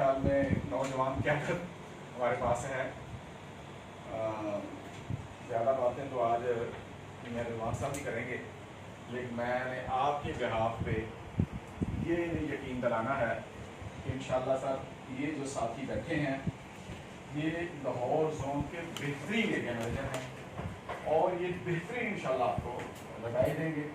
خیال میں نوجوان قیادت ہمارے پاس ہے. زیادہ باتیں تو آج میرے رضوان صاحب بھی کریں گے، لیکن میں نے آپ کے بہاف پہ یہ یقین دلانا ہے کہ انشاءاللہ سر یہ جو ساتھی بیٹھے ہیں یہ لاہور زون کے بہترین ایریا مینیجر ہیں اور یہ بہترین انشاءاللہ آپ کو بتائی دیں گے.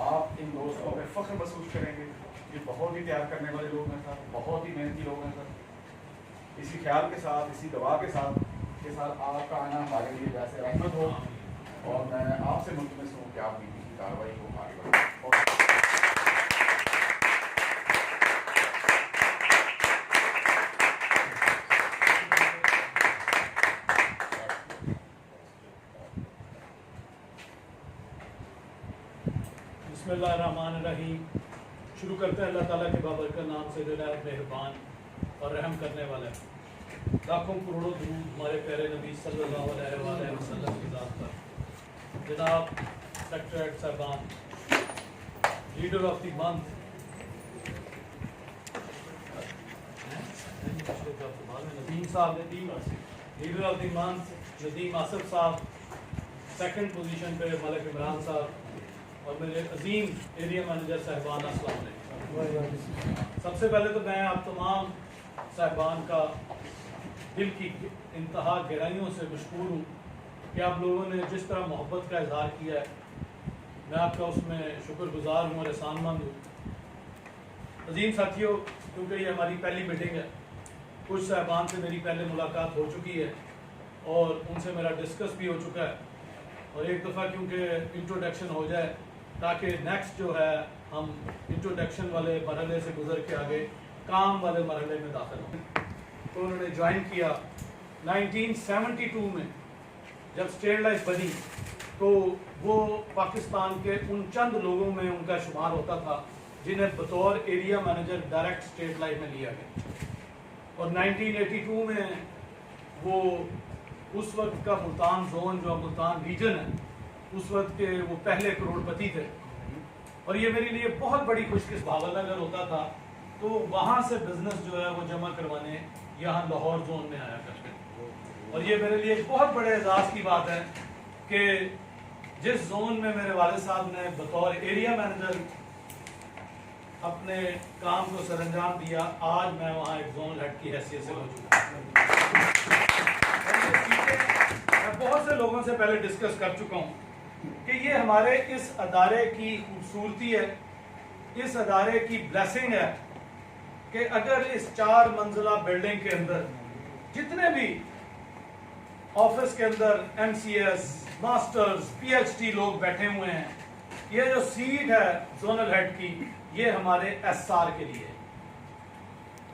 آپ ان دوستوں پہ فخر محسوس کریں گے. یہ بہت ہی تیار کرنے والے لوگ ہیں سر، بہت ہی محنتی لوگ ہیں سر. اسی خیال کے ساتھ، اسی دعا کے ساتھ کہ سر آپ کا آنا ہمارے لیے ویسے رحمت ہو اور میں آپ سے ملتمس ہوں کہ آپ کی کسی کارروائی کو آگے بڑھائیں. بسم اللہ الرحمن الرحیم. شروع کرتے ہیں اللہ تعالیٰ کے بابرکت نام سے جو نہایت مہربان اور رحم کرنے والا ہے. لاکھوں کروڑوں درود ہمارے پیارے نبی صلی اللہ علیہ وآلہ وسلم کی ذات پر. جناب سیکریٹریٹ صاحبان، leader of the month Nadeem صاحب، leader of the month Nadeem Asif صاحب، سیکنڈ پوزیشن پہ ملک عمران صاحب اور میرے عظیم ایریا مینیجر صاحبان، السلام علیکم. سب سے پہلے تو میں آپ تمام صاحبان کا دل کی انتہا گہرائیوں سے مشکور ہوں کہ آپ لوگوں نے جس طرح محبت کا اظہار کیا ہے. میں آپ کا اس میں شکر گزار ہوں اور احسان مند ہوں. عظیم ساتھیوں، کیونکہ یہ ہماری پہلی میٹنگ ہے، کچھ صاحبان سے میری پہلے ملاقات ہو چکی ہے اور ان سے میرا ڈسکس بھی ہو چکا ہے، اور ایک دفعہ کیونکہ انٹروڈکشن ہو جائے تاکہ نیکسٹ جو ہے ہم انٹروڈکشن والے مرحلے سے گزر کے آگے کام والے مرحلے میں داخل ہوں. تو انہوں نے جوائن کیا 1972 میں جب اسٹیٹ لائف بنی، تو وہ پاکستان کے ان چند لوگوں میں ان کا شمار ہوتا تھا جنہیں بطور area manager direct state life میں لیا گیا. اور 1982 میں وہ اس وقت کا ملتان زون جو ملتان ریجن ہے، اس وقت کے وہ پہلے کروڑ پتی تھے. اور یہ میرے لیے بہت بڑی خوش قسمت، بھاول اگر ہوتا تھا تو وہاں سے بزنس جو ہے وہ جمع کروانے یہاں لاہور زون میں آیا کرتے. اور یہ میرے لیے بہت بڑے اعزاز کی بات ہے کہ جس زون میں میرے والد صاحب نے بطور ایریا مینیجر اپنے کام کو سر انجام دیا، آج میں وہاں ایک زون ہیڈ کی حیثیت سے موجود ہوں. میں بہت سے لوگوں سے پہلے ڈسکس کر چکا ہوں کہ یہ ہمارے اس ادارے کی خوبصورتی ہے، اس ادارے کی بلیسنگ ہے کہ اگر اس 4 منزلہ بلڈنگ کے اندر جتنے بھی آفس کے اندر M C S, masters, P H D لوگ بیٹھے ہوئے ہیں، یہ جو سیٹ ہے زونل ہیڈ کی یہ ہمارے ایس آر کے لیے.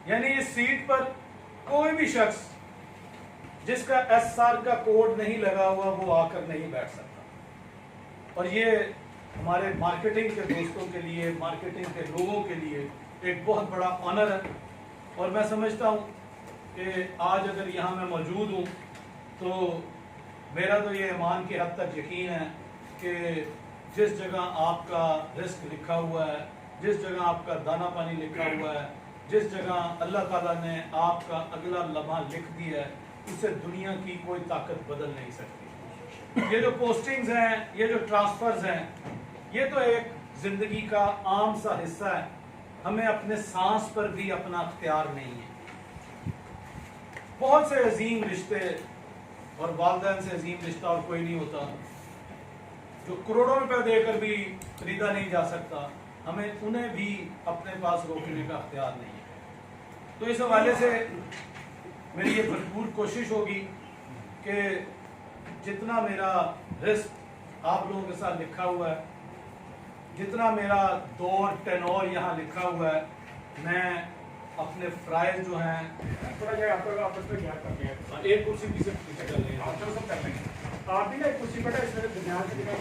یعنی اس سیٹ پر کوئی بھی شخص جس کا ایس آر کا کوڈ نہیں لگا ہوا وہ آ کر نہیں بیٹھ سکتا. اور یہ ہمارے مارکیٹنگ کے دوستوں کے لیے، مارکیٹنگ کے لوگوں کے لیے ایک بہت بڑا آنر ہے. اور میں سمجھتا ہوں کہ آج اگر یہاں میں موجود ہوں تو میرا تو یہ ایمان کی حد تک یقین ہے کہ جس جگہ آپ کا رزق لکھا ہوا ہے، جس جگہ آپ کا دانا پانی لکھا ہوا ہے، جس جگہ اللہ تعالیٰ نے آپ کا اگلا لمحہ لکھ دیا ہے، اسے دنیا کی کوئی طاقت بدل نہیں سکتی. یہ جو پوسٹنگز ہیں، یہ جو ٹرانسفرز ہیں، یہ تو ایک زندگی کا عام سا حصہ ہے. ہمیں اپنے سانس پر بھی اپنا اختیار نہیں ہے. بہت سے عظیم رشتے اور والدین سے عظیم رشتہ اور کوئی نہیں ہوتا جو کروڑوں روپے دے کر بھی خریدا نہیں جا سکتا. ہمیں انہیں بھی اپنے پاس روکنے کا اختیار نہیں ہے. تو اس حوالے سے میری یہ بھرپور کوشش ہوگی کہ جتنا میرا رزق آپ لوگوں کے ساتھ لکھا ہوا ہے، جتنا میرا دور ٹینور یہاں لکھا ہوا ہے، میں اپنے فرائض جو ہیں تھوڑا جائے آپ کو آپس میں گیپ کر لیں. ایک کرسی پیچھے پیچھے کر لیں. آپ سب کر لیں گے. آپ بھی نا ایک کرسی بیٹھا اس میں درمیان سے نکال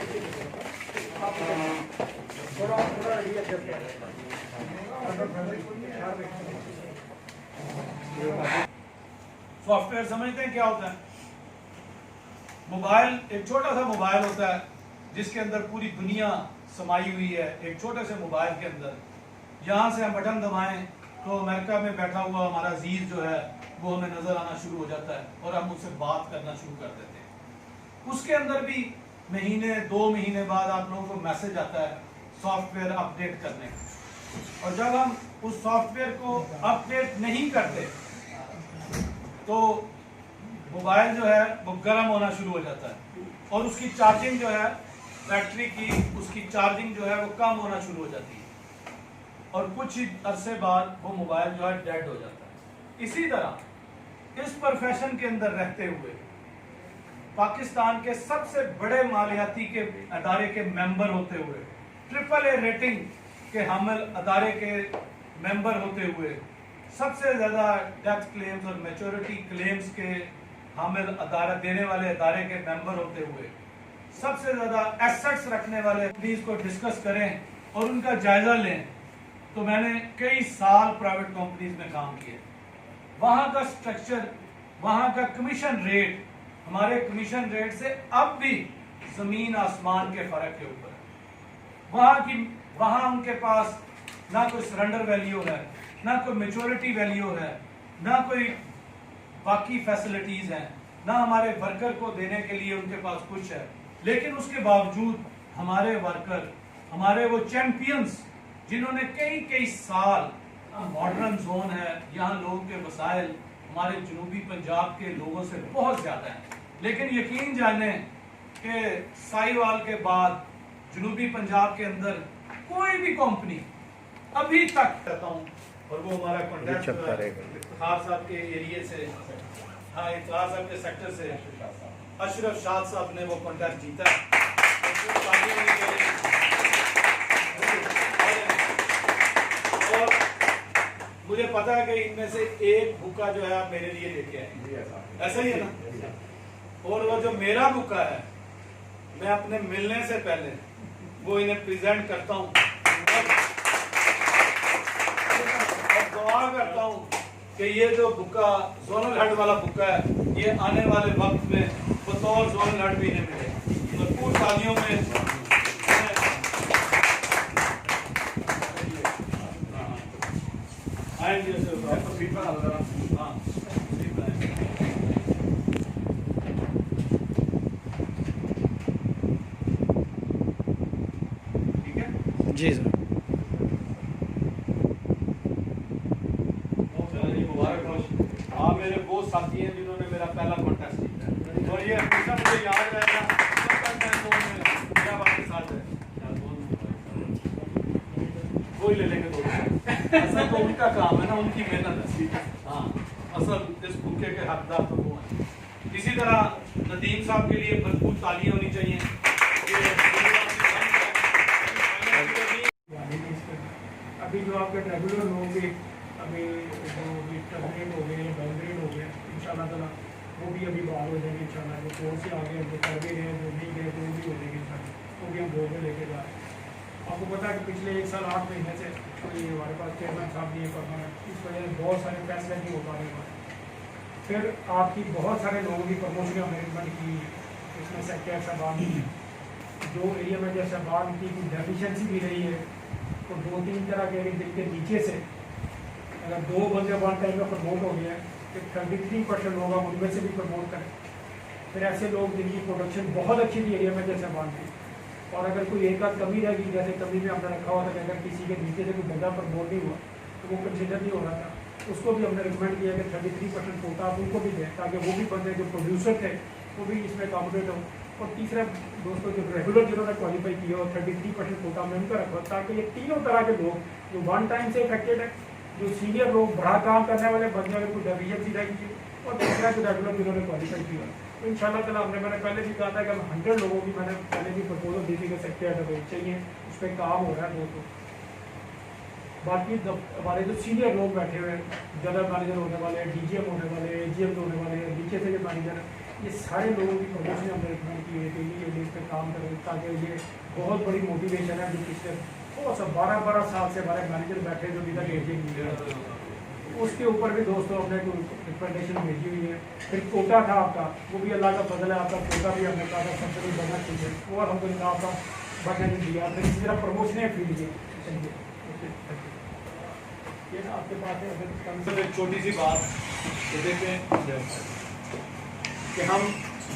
آپ تھوڑا یہ ایڈجسٹ کر لیں. سافٹ ویئر سمجھتے ہیں کیا ہوتا ہے؟ موبائل ایک چھوٹا سا موبائل ہوتا ہے جس کے اندر پوری دنیا سمائی ہوئی ہے. ایک چھوٹے سے موبائل کے اندر یہاں سے ہم بٹن دبائیں तो अमेरिका में बैठा हुआ हमारा अजीज जो है वो हमें नजर आना शुरू हो जाता है और हम उससे बात करना शुरू कर देते हैं। उसके अंदर भी महीने 2 महीने बाद आप लोगों को मैसेज आता है सॉफ्टवेयर अपडेट करने का, और जब हम उस सॉफ्टवेयर को अपडेट नहीं करते तो मोबाइल जो है वो गर्म होना शुरू हो जाता है और उसकी चार्जिंग जो है, बैटरी की उसकी चार्जिंग जो है वो कम होना शुरू हो जाती है और कुछ ही अरसे बाद वो मोबाइल जो है डेड हो जाता है। इसी तरह इस प्रोफेशन के अंदर रहते हुए पाकिस्तान के सबसे बड़े मालियाती के अदारे के मेंबर होते हुए, AAA रेटिंग के हामिल अदारे के मेंबर होते हुए, सबसे ज़्यादा डेथ क्लेम्स और मैच्योरिटी क्लेम्स के हामिल अदारा देने वाले अदारे के मेंबर होते हुए, सबसे ज़्यादा एसेट्स रखने वाले कंपनीज को डिस्कस करें और उनका जायज़ा लें, तो मैंने कई साल प्राइवेट कंपनीज में काम किया। वहाँ का स्ट्रक्चर, वहाँ का कमीशन रेट हमारे कमीशन रेट से अब भी जमीन आसमान के फर्क के ऊपर है। वहाँ उनके पास ना कोई सरेंडर वैल्यू है, ना कोई मेच्योरिटी वैल्यू है, ना कोई बाकी फैसिलिटीज हैं, ना हमारे वर्कर को देने के लिए उनके पास कुछ है। लेकिन उसके बावजूद हमारे वर्कर, हमारे वो चैंपियंस जिन्होंने कई साल, मॉडर्न जोन है, यहाँ लोगों के वसाइल हमारे जनूबी पंजाब के लोगों से बहुत ज्यादा है, लेकिन यकीन जाने कि साहिवाल के बाद जनूबी पंजाब के अंदर कोई भी कंपनी अभी तक कहता हूँ, और वो हमारा कॉन्ट्रैक्ट इफ्तिखार साहब के एरिया से, हाँ इफ्तिखार साहब के सेक्टर से अशरफ शाह साहब ने वो कॉन्ट्रैक्ट जीता है। और मुझे पता है कि इनमें से एक बुका जो है आप मेरे लिए लेके आए, ऐसा ही है ना। और वो जो मेरा बुका है, मैं अपने मिलने से पहले वो इन्हें प्रेजेंट करता हूँ और दुआ करता हूँ कि ये जो बुका जोनल हेड वाला बुका है, ये आने वाले वक्त में बतौर जोनल हेड भी इन्हें मिले। भरपूर तालियों में जी सर। आप मेरे वो साथी हैं जिन्होंने मेरा पहला कॉन्टेस्ट जीता है, और ये हमेशा मुझे याद रहेगा आपके साथ है। कोई ले लेंगे दोस्त, असल तो उनका काम है ना, उनकी मेहनत है। हाँ, असल इस बुके के हकदार तो वो हैं। इसी तरह नदीम साहब के लिए भरपूर तालियां होनी चाहिए। अभी जो आपके रेगुलर लोग भी अभी जो भी टर्मिनेट हो गए, डाउनग्रेड हो गए, इंशाल्लाह ताला वो भी अभी बहाल हो जाएंगे इंशाल्लाह। जो कोर्स से आ गए, जो कर भी रहे हैं, जो नहीं गए तो वो भी हो जाएंगे इंशाल्लाह, वो भी हम बोर्ड में लेके जा रहे हैं। आपको पता है कि पिछले 1 साल 8 महीने से कोई हमारे पास चेयरमैन साहब नहीं है, इस वजह से बहुत सारे फैसले नहीं हो पा रहे हमारे। फिर आपकी बहुत सारे लोगों की प्रमोशन मैनेजमेंट की, इसमें सेक्टर साहबान जो एरिया में जैसे साहबान की डेफिशिएंसी भी रही है, तो 2-3 तरह के जिनके नीचे से अगर 2 बंदे वन टाइम में प्रमोट हो गया तो 33% लोग हम उनमें से भी प्रमोट करें। फिर ऐसे लोग जिनकी प्रोडक्शन बहुत अच्छी थी एरिया में जैसे वन थी, और अगर कोई एक आध कमी रहेगी, जैसे कमी में हमने रखा हुआ था कि अगर किसी के नीचे से कोई बंदा प्रमोट नहीं हुआ तो वो कंसिडर नहीं हो रहा था, उसको भी हमने रिकमेंड किया कि 33% कोटा आप उनको भी दें, ताकि वो भी बंदे जो प्रोड्यूसर थे वो भी इसमें अकोमोडेट हो। और तीसरा दोस्तों जो रेगुलर जिन्होंने क्वालिफाई किया और 33% कोटा में उनका रखा, ताकि ये तीनों तरह के लोग जो वन टाइम से इफेक्टेड है, जो सीनियर लोग बड़ा काम करने वाले बंदे अगर कोई डेफिशिएंसी रहेगी, और तीसरा जो रेगुलर जिन्होंने क्वालिफाई किया, तो इंशाल्लाह ताला मैंने पहले भी कहा था कि हम 100 लोगों की मैंने पहले भी प्रपोजल दी थी कि सेक्टर चाहिए, उस पर काम हो रहा है दोस्तों। बाकी हमारे जो सीनियर लोग बैठे हुए हैं, जनरल मैनेजर होने वाले, DGM होने वाले, AGM होने वाले, नीचे से जो मैनेजर है, ये सारे लोगों की प्रमोशन हमने रिकमेंड की है कि ये इस पर काम करें, ताकि ये बहुत बड़ी मोटिवेशन है। जो पिछले बहुत सा 12 साल से हमारे मैनेजर बैठे जो अभी तक AGM नहीं है, उसके ऊपर भी दोस्तों हमने रिकमेंडेशन भेजी हुई है। फिर कोटा था आपका, वो भी अल्लाह का फजल है, आपका कोटा भी हमने कहा था सबसे बड़ी बनना चाहिए, वो अलहमदुलिल्लाह आपका बढ़ने नहीं दिया। फिर इसी तरह प्रमोशनें फील्ड की आपके पास है अगर कम सिर्फ एक छोटी सी बात कि देखें कि हम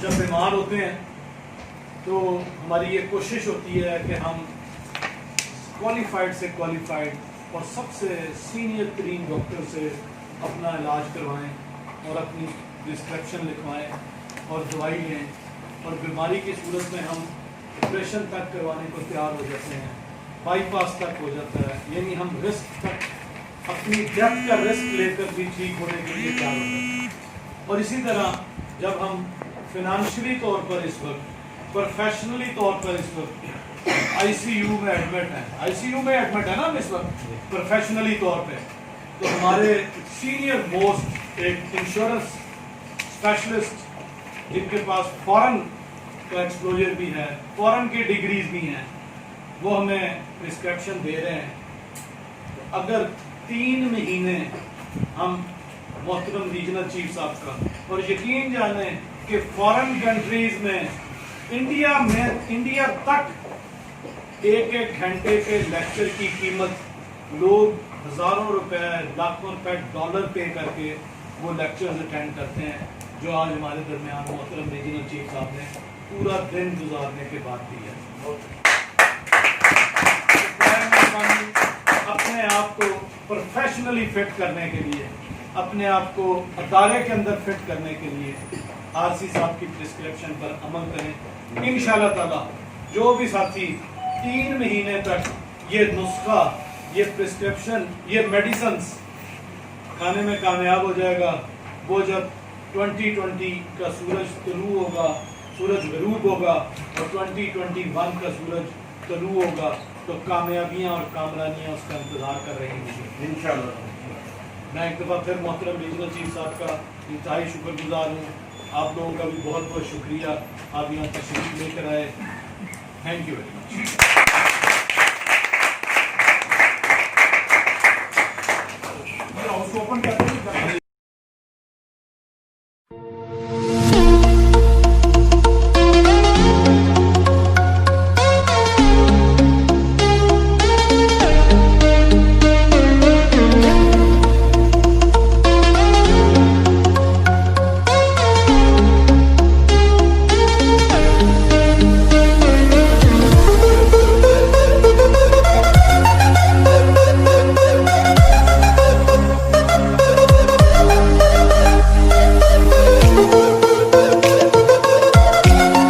जब बीमार होते हैं तो हमारी ये कोशिश होती है कि हम क्वालिफाइड से क्वालिफाइड और सबसे सीनियर तरीन डॉक्टर से अपना इलाज करवाएं और अपनी प्रिस्क्रिप्शन लिखवाएं और दवाई लें और बीमारी की सूरत में हम ऑपरेशन तक करवाने को तैयार हो जाते हैं, बाईपास तक हो जाता है, यानी हम रिस्क तक अपनी डेथ का रिस्क लेकर भी ठीक होने के लिए तैयार होते हैं। और इसी तरह जब हम फिनेंशियली तौर पर इस वक्त, प्रोफेशनली तौर पर इस वक्त आईसीयू में एडमिट है, आईसीयू में एडमिट है ना हम इस वक्त प्रोफेशनली तौर पे, तो हमारे सीनियर मोस्ट एक इंश्योरेंस स्पेशलिस्ट जिनके पास फॉरेन का एक्सपोजर भी है, फॉरेन की डिग्रीज भी हैं, वो हमें प्रिस्क्रिप्शन दे रहे हैं। अगर 3 महीने हम मोहतरम रीजनल चीफ साहब का, और यकीन जाने कि फॉरेन कंट्रीज में इंडिया तक एक घंटे के लेक्चर की कीमत लोग हज़ारों रुपए, लाखों रुपए, डॉलर पे करके वो लेक्चर्स अटेंड करते हैं, जो आज हमारे दरमियान मोहतरम रीजनल चीफ साहब ने पूरा दिन गुजारने के बाद दी है। अपने आप को प्रोफेशनली फिट करने के लिए, अपने आप को अदारे के अंदर फिट करने के लिए आरसी साहब की प्रिस्क्रिप्शन पर अमल करें। इंशाअल्लाह ताला जो भी साथी 3 महीने तक ये नुस्खा, ये प्रिस्क्रिप्शन, ये मेडिसिन्स खाने में कामयाब हो जाएगा, वो जब 2020 का सूरज तुलू होगा, सूरज गरूब होगा और 2021 का सूरज तुलू होगा, तो कामयाबियाँ और कामरानियाँ उसका इंतज़ार कर रही होंगी इंशाअल्लाह। मैं एक दफ़ा फिर मोहतरम रीजनल चीफ साहब का इंतहाई शुक्रगुजार हूँ। आप लोगों का भी बहुत बहुत शुक्रिया, आप यहाँ तशरीफ लेकर आए। Thank you very much.